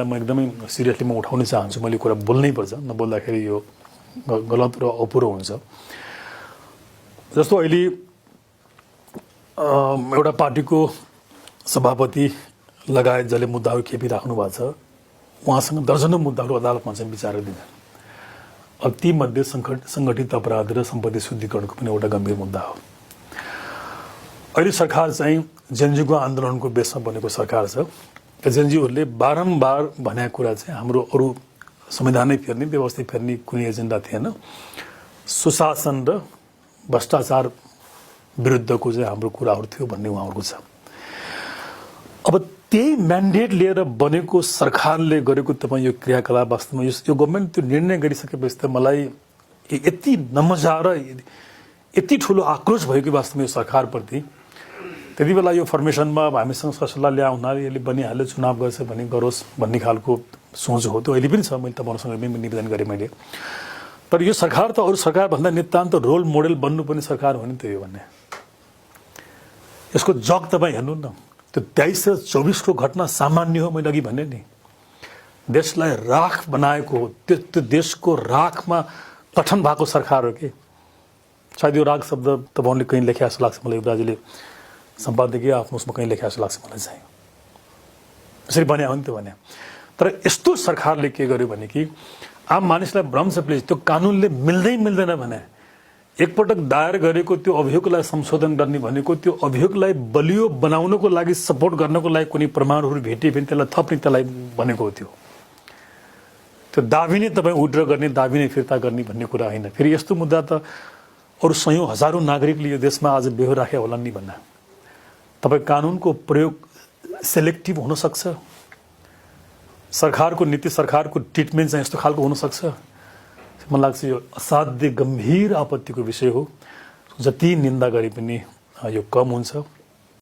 म एकदमै सिरियसली म उठाउन चाहन्छु, मैले कुरा बोल्नै पर्छ, नबोल्दाखेरि यो गलत र अपुरो हुन्छ। जस्तो अहिले एउटा पार्टीको सभापति लगायत जसले मुद्दाहरू खेपिराख्नु भएको छ, उहाँसँग दर्जनौं मुद्दाहरू अदालतमा चाहिँ विचार दिन्छन्। अब ती मध्ये सङ्गठित अपराध र सम्पत्ति शुद्धिकरणको पनि एउटा गम्भीर मुद्दा हो। अहिले सरकार चाहिँ जेनजीको आन्दोलनको बेसमा बनेको सरकार छ। जेनजीहरूले बारम्बार भनेको कुरा चाहिँ हाम्रो अरू संविधानै फेर्ने, व्यवस्था फेर्ने कुनै एजेन्डा थिएन, सुशासन र भ्रष्टाचार विरुद्धको चाहिँ हाम्रो कुराहरू थियो भन्ने उहाँहरूको छ। अब त्यही म्यान्डेट लिएर बनेको सरकारले गरेको तपाईँ यो क्रियाकलाप वास्तवमा यो गभर्मेन्ट त्यो निर्णय गरिसकेपछि त मलाई यति नमजा र यति ठुलो आक्रोश भयो कि वास्तवमा यो सरकारप्रति। त्यति बेला यो फर्मेसनमा हामीसँग सरसल्लाह ल्याए हुनाले यसले बनिहाल्यो, चुनाव गर्छ भने गरोस् भन्ने खालको सोच हो। त्यो अहिले पनि छ, मैले तपाईँहरूसँग पनि निवेदन गरेँ मैले। तर यो सरकार त अरू सरकारभन्दा नितान्त रोल मोडल बन्नुपर्ने सरकार हो नि त यो भन्ने। यसको जग तपाईँ हेर्नु न, त्यो 23 र 24 को घटना सामान्य हो। मैले अघि भने नि, देशलाई राख बनाएको हो, त्यो देशको राखमा गठन भएको सरकार हो कि। सायद यो राग शब्द तपाईँले कहीँ लेखे जस्तो लाग्छ मलाई, युवराजले सम्पादकीय आफ्नो उसमा कहीँ लेखे जस्तो लाग्छ मलाई चाहिँ। यसरी भने हो नि त भने। तर यस्तो सरकारले के गर्यो भने कि आम मानिसलाई भ्रम छ प्लिज, त्यो कानुनले मिल्दैन भने एकपटक दायर गरेको त्यो अभियोगलाई संशोधन गर्ने भनेको त्यो अभियोगलाई बलियो बनाउनको लागि, सपोर्ट गर्नको लागि कुनै प्रमाणहरू भेटिए भने त्यसलाई थप्ने, त्यसलाई भनेको हो। त्यो दाबी नै तपाईँ विड्र गर्ने, दाबी नै फिर्ता गर्ने भन्ने कुरा होइन। फेरि यस्तो मुद्दा त अरू सयौं हजारौं नागरिकले यो देशमा आज बेहोर राखे होला नि भन्दा तपाईँ कानुनको प्रयोग सेलेक्टिभ हुन सक्छ। सरकारको नीति, सरकारको ट्रिटमेन्ट चाहिँ यस्तो खालको हुन सक्छ। मलाई लाग्छ यो असाध्य गम्भीर आपत्तिको विषय हो। जति निन्दा गरे पनि यो कम हुन्छ।